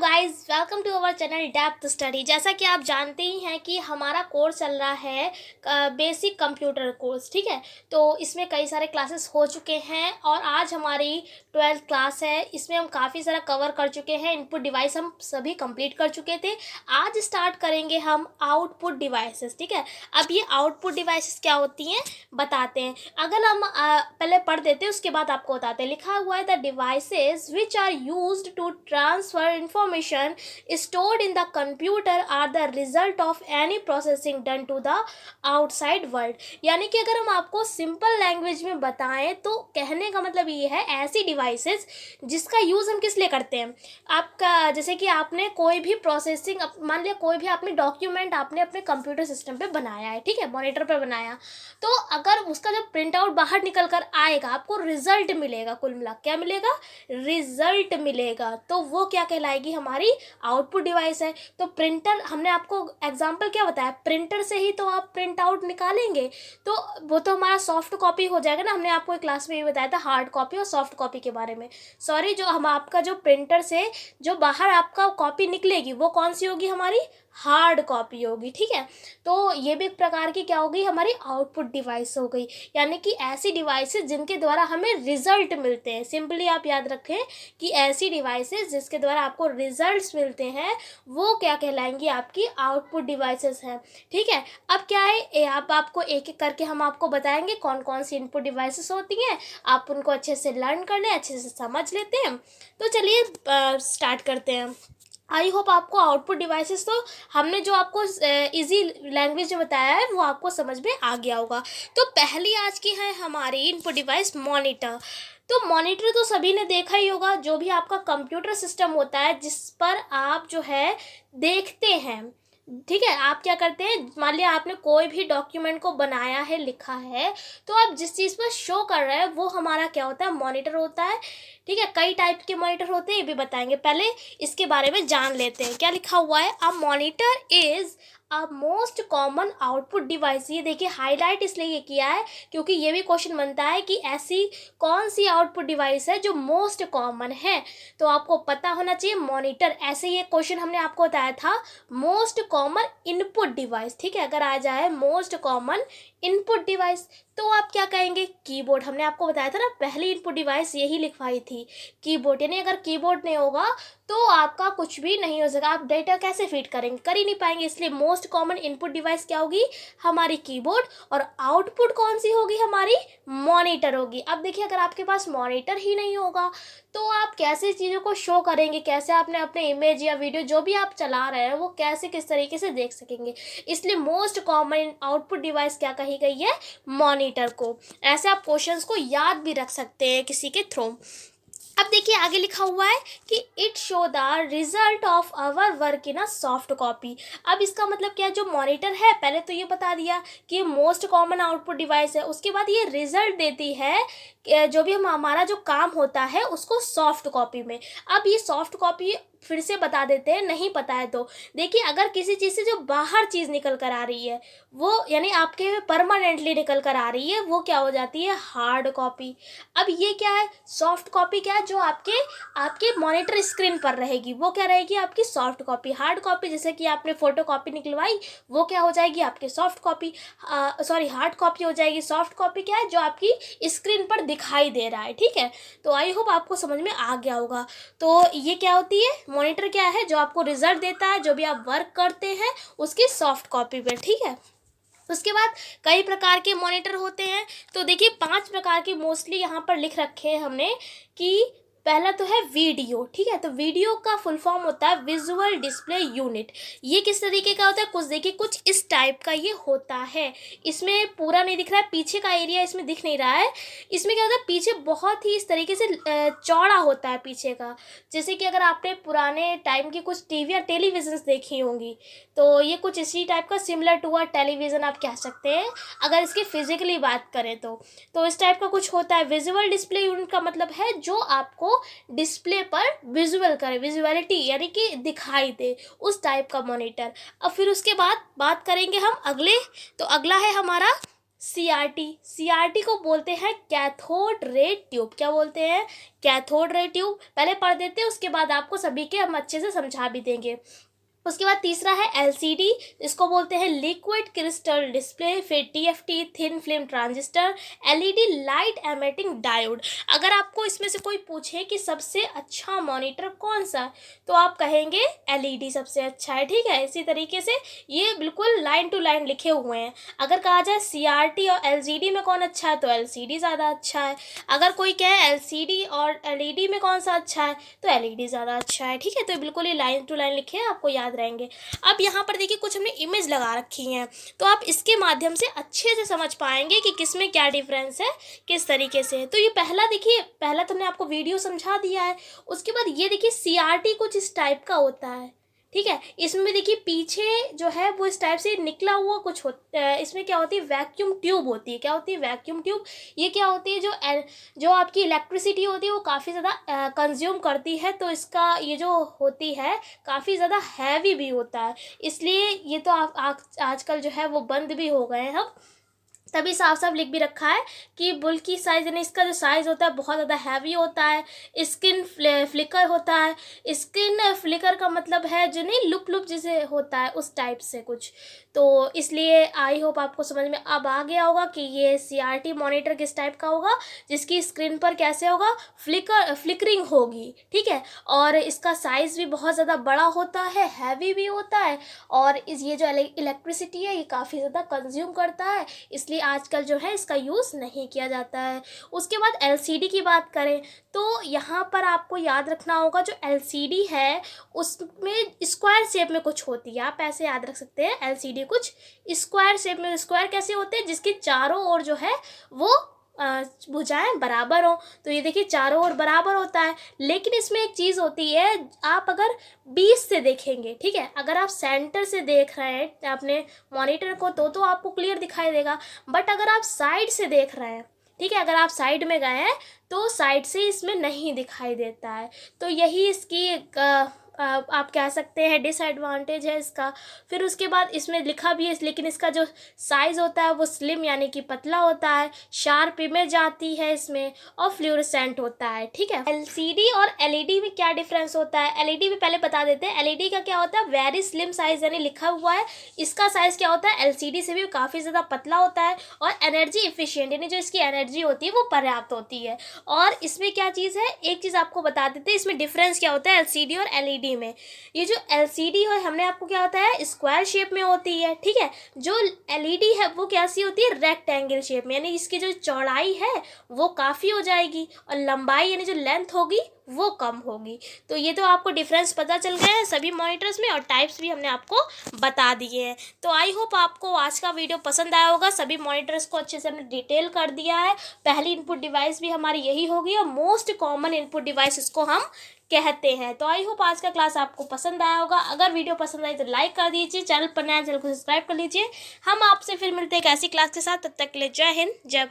Guys, welcome to our channel depth study. जैसा कि आप जानते ही हैं कि हमारा कोर्स चल रहा है बेसिक कंप्यूटर कोर्स। ठीक है, तो इसमें कई सारे क्लासेस हो चुके हैं और आज हमारी 12th क्लास है। इसमें हम काफ़ी सारा कवर कर चुके हैं। इनपुट डिवाइस हम सभी कंप्लीट कर चुके थे। आज स्टार्ट करेंगे हम आउटपुट डिवाइसेस। ठीक है, अब ये आउटपुट डिवाइसेस क्या होती हैं बताते हैं। अगर हम पहले पढ़ देते हैं, उसके बाद आपको बताते हैं। लिखा हुआ है the devices which are used to transfer information stored in the computer are the result of any processing done to the outside world। यानी कि अगर हम आपको सिंपल लैंग्वेज में बताएं तो कहने का मतलब ये है, ऐसी डिवाइसेस जिसका यूज़ हम किस लिए करते हैं। आपका जैसे कि आपने कोई भी प्रोसेसिंग, मान लिया कोई भी आपने डॉक्यूमेंट आपने अपने कंप्यूटर सिस्टम पे बनाया है, ठीक है, मॉनिटर पे बनाया, तो अगर उसका जब प्रिंट आउट बाहर निकल कर आएगा आपको रिजल्ट मिलेगा। कुल मिला क्या मिलेगा? रिजल्ट मिलेगा। तो वो क्या कहलाएगी? हमारी आउटपुट डिवाइस है। तो प्रिंटर, हमने आपको एग्जांपल क्या बताया, प्रिंटर से ही तो आप प्रिंट आउट निकालेंगे, तो वो तो हमारा सॉफ्ट कॉपी हो जाएगा ना। हमने आपको एक क्लास में ये बताया था हार्ड कॉपी और सॉफ्ट कॉपी के बारे में। सॉरी, जो हम आपका जो प्रिंटर से जो बाहर आपका कॉपी निकलेगी वो कौन सी होगी? हमारी हार्ड कॉपी होगी। ठीक है, तो ये भी एक प्रकार की क्या होगी? हमारी आउटपुट डिवाइस हो गई। यानी कि ऐसी डिवाइसेस जिनके द्वारा हमें रिजल्ट मिलते हैं। सिंपली आप याद रखें कि ऐसी डिवाइसेस जिसके द्वारा आपको रिजल्ट्स मिलते हैं वो क्या कहलाएंगी? आपकी आउटपुट डिवाइसेस हैं। ठीक है, अब क्या है, आप आपको एक एक करके हम आपको बताएंगे कौन कौन सी इनपुट डिवाइसेस होती हैं। आप उनको अच्छे से लर्न कर लें, अच्छे से समझ लेते हैं। तो चलिए स्टार्ट करते हैं। आई होप आपको आउटपुट डिवाइसेस तो हमने जो आपको इजी लैंग्वेज में बताया है वो आपको समझ में आ गया होगा। तो पहली आज की है हमारी इनपुट डिवाइस मॉनिटर। तो मॉनिटर तो सभी ने देखा ही होगा, जो भी आपका कंप्यूटर सिस्टम होता है जिस पर आप जो है देखते हैं। ठीक है, आप क्या करते हैं, मान लिया आपने कोई भी डॉक्यूमेंट को बनाया है, लिखा है, तो आप जिस चीज़ पर शो कर रहे हैं वो हमारा क्या होता है? मॉनिटर होता है। ठीक है, कई टाइप के मॉनिटर होते हैं, ये भी बताएंगे। पहले इसके बारे में जान लेते हैं। क्या लिखा हुआ है? A monitor is a most common output device. ये देखिए हाईलाइट इसलिए ये किया है क्योंकि ये भी क्वेश्चन बनता है कि ऐसी कौन सी आउटपुट डिवाइस है जो मोस्ट कॉमन है। तो आपको पता होना चाहिए मॉनिटर। ऐसे ही एक क्वेश्चन हमने आपको बताया था, मोस्ट कॉमन इनपुट डिवाइस। ठीक है, अगर आ जाए मोस्ट कॉमन इनपुट डिवाइस तो आप क्या कहेंगे? कीबोर्ड। हमने आपको बताया था ना, पहली इनपुट डिवाइस यही लिखवाई थी, कीबोर्ड। यानी अगर कीबोर्ड नहीं होगा तो आपका कुछ भी नहीं हो सकेगा। आप डेटा कैसे फीड करेंगे? कर ही नहीं पाएंगे। इसलिए मोस्ट कॉमन इनपुट डिवाइस क्या होगी? हमारी कीबोर्ड। और आउटपुट कौन सी होगी? हमारी मॉनिटर होगी। अब देखिए, अगर आपके पास मॉनिटर ही नहीं होगा तो आप कैसे चीज़ों को शो करेंगे? कैसे आपने अपने इमेज या वीडियो जो भी आप चला रहे हैं वो कैसे किस तरीके से देख सकेंगे? इसलिए मोस्ट कॉमन आउटपुट डिवाइस क्या कही गई है? मॉनिटर को। ऐसे आप क्वेश्चंस को याद भी रख सकते हैं किसी के थ्रू। अब देखिए आगे लिखा हुआ है कि it show the result of our work in a soft copy. अब इसका मतलब क्या है? जो मॉनिटर है, पहले तो ये बता दिया कि ये मोस्ट कॉमन आउटपुट डिवाइस है, उसके बाद ये रिजल्ट देती है जो भी हमारा जो काम होता है उसको सॉफ्ट कॉपी में। अब ये सॉफ्ट कॉपी फिर से बता देते हैं, नहीं पता है तो देखिए, अगर किसी चीज़ से जो बाहर चीज़ निकल कर आ रही है वो, यानी आपके परमानेंटली निकल कर आ रही है, वो क्या हो जाती है? Hard copy. अब ये क्या है? सॉफ्ट कॉपी क्या है? जो आपके आपके मॉनिटर स्क्रीन पर रहेगी वो क्या रहेगी? आपकी सॉफ्ट कॉपी। हार्ड कॉपी जैसे कि आपने फोटो कॉपी निकलवाई वो क्या हो जाएगी? आपकी soft copy. Sorry, hard copy हो जाएगी। सॉफ्ट कॉपी क्या है? जो आपकी स्क्रीन पर दिखाई दे रहा है। ठीक है, तो आई होप आपको समझ में आ गया होगा। तो ये क्या होती है? मॉनिटर क्या है? जो आपको रिजल्ट देता है जो भी आप वर्क करते हैं उसकी सॉफ्ट कॉपी पे। ठीक है, उसके बाद कई प्रकार के मॉनिटर होते हैं। तो देखिए 5 प्रकार के मोस्टली यहाँ पर लिख रखे हैं हमने कि पहला तो है वीडियो। ठीक है, तो वीडियो का फुल फॉर्म होता है विजुअल डिस्प्ले यूनिट। ये किस तरीके का होता है? कुछ देखिए, कुछ इस टाइप का ये होता है। इसमें पूरा नहीं दिख रहा है, पीछे का एरिया इसमें दिख नहीं रहा है। इसमें क्या होता है? पीछे बहुत ही इस तरीके से चौड़ा होता है पीछे का। जैसे कि अगर आपने पुराने टाइम की कुछ टीवी या टेलीविजन देखी होंगी तो ये कुछ इसी टाइप का, सिमिलर टू अ टेलीविज़न आप कह सकते हैं अगर इसकी फिजिकली बात करें तो इस टाइप का कुछ होता है। विजुअल डिस्प्ले यूनिट का मतलब है जो आपको डिस्प्ले पर विजुअल करे, विजुअलिटी यानी कि दिखाई दे, उस टाइप का मॉनिटर। अब फिर उसके बाद बात करेंगे हम अगले। तो अगला है हमारा सीआरटी को बोलते हैं कैथोड रे ट्यूब। क्या बोलते हैं? Cathode ray tube. पहले पढ़ देते हैं, उसके बाद आपको सभी के हम अच्छे से समझा भी देंगे। उसके बाद तीसरा है एलसीडी, इसको बोलते हैं लिक्विड क्रिस्टल डिस्प्ले। फिर TFT, thin film transistor. LED, light emitting diode. अगर आपको इसमें से कोई पूछे कि सबसे अच्छा मॉनिटर कौन सा, तो आप कहेंगे एलईडी सबसे अच्छा है। ठीक है, इसी तरीके से ये बिल्कुल लाइन टू लाइन लिखे हुए हैं। अगर कहा जाए सीआरटी और एलसीडी में कौन अच्छा है, तो एलसीडी ज़्यादा अच्छा है। अगर कोई कहे एलसीडी और एलईडी में कौन सा अच्छा है, तो एलईडी ज़्यादा अच्छा है। ठीक है, तो बिल्कुल ये लाइन टू लाइन लिखे हैं, आपको याद रहेंगे। अब यहाँ पर देखिए कुछ हमने इमेज लगा रखी हैं, तो आप इसके माध्यम से अच्छे से समझ पाएंगे कि किसमें क्या डिफरेंस है, किस तरीके से। तो ये पहला देखिए, पहला तो हमने आपको वीडियो समझा दिया है। उसके बाद ये देखिए सीआरटी कुछ इस टाइप का होता है। ठीक है, इसमें देखिए पीछे जो है वो इस टाइप से निकला हुआ कुछ होता है। इसमें क्या होती है, वैक्यूम ट्यूब होती है। क्या होती है? Vacuum tube. ये क्या होती है, जो आपकी इलेक्ट्रिसिटी होती है वो काफ़ी ज़्यादा कंज्यूम करती है, तो इसका ये जो होती है काफ़ी ज़्यादा हैवी भी होता है। इसलिए ये तो आजकल जो है वो बंद भी हो गए हैं हम, तभी साफ साफ लिख भी रखा है कि बुल्की साइज़, यानी इसका जो साइज़ होता है बहुत ज़्यादा हैवी होता है। स्किन फ्लिकर होता है। स्किन फ्लिकर का मतलब है जो नहीं लुप लुप जैसे होता है, उस टाइप से कुछ। तो इसलिए आई होप आपको समझ में अब आ गया होगा कि ये सीआरटी मॉनिटर किस टाइप का होगा, जिसकी स्क्रीन पर कैसे होगा, फ्लिकरिंग होगी। ठीक है, और इसका साइज़ भी बहुत ज़्यादा बड़ा होता है, हैवी भी होता है, और ये जो इलेक्ट्रिसिटी है ये काफ़ी ज़्यादा कंज्यूम करता है, इसलिए आजकल जो है इसका यूज़ नहीं किया जाता है। उसके बाद एलसीडी की बात करें, तो यहाँ पर आपको याद रखना होगा जो एलसीडी है उसमें स्क्वायर शेप में कुछ होती है। आप ऐसे याद रख सकते हैं, एलसीडी कुछ स्क्वायर शेप में। स्क्वायर कैसे होते हैं? जिसके चारों ओर जो है वो भुजाएं बराबर हो। तो ये देखिए चारों ओर बराबर होता है, लेकिन इसमें एक चीज़ होती है, आप अगर 20 से देखेंगे, ठीक है, अगर आप सेंटर से देख रहे हैं अपने मॉनिटर को तो आपको क्लियर दिखाई देगा। बट अगर आप साइड से देख रहे हैं, ठीक है, अगर आप साइड में गए हैं तो साइड से इसमें नहीं दिखाई देता है। तो यही इसकी आप कह सकते हैं डिसएडवांटेज है इसका। फिर उसके बाद इसमें लिखा भी है, लेकिन इसका जो साइज़ होता है वो स्लिम यानी कि पतला होता है। शार्प इमेज आती है इसमें, और फ्लोरेसेंट होता है। ठीक है, एलसीडी और एलईडी में क्या डिफरेंस होता है? एलईडी में पहले बता देते हैं। एलईडी का क्या होता है? वेरी स्लिम साइज, यानी लिखा हुआ है। इसका साइज़ क्या होता है? एलसीडी से भी काफ़ी ज़्यादा पतला होता है, और एनर्जी इफिशियंट, यानी जो इसकी एनर्जी होती है वो पर्याप्त होती है। और इसमें क्या चीज़ है, एक चीज़ आपको बता देते हैं, इसमें डिफरेंस क्या होता है एलसीडी और एलईडी में। ये जो एलसीडी है हमने आपको क्या होता है, स्क्वायर शेप में होती है। ठीक है, जो एलईडी है वो कैसी होती है, रेक्टेंगल शेप में, यानी इसकी जो चौड़ाई है वो काफ़ी हो जाएगी, और लंबाई यानी जो लेंथ होगी वो कम होगी। तो ये तो आपको डिफरेंस पता चल गया है सभी मॉनिटर्स में, और टाइप्स भी हमने आपको बता दिए हैं। तो आई होप आपको आज का वीडियो पसंद आया होगा। सभी मॉनिटर्स को अच्छे से हमने डिटेल कर दिया है। पहली इनपुट डिवाइस भी हमारी यही होगी, और मोस्ट कॉमन इनपुट डिवाइस इसको हम कहते हैं। तो आई होप आज का क्लास आपको पसंद आया होगा। अगर वीडियो पसंद आई तो लाइक कर दीजिए, चैनल पर नया चैनल को सब्सक्राइब कर लीजिए। हम आपसे फिर मिलते हैं एक ऐसी क्लास के साथ, तब तक के लिए जय हिंद, जय भारत।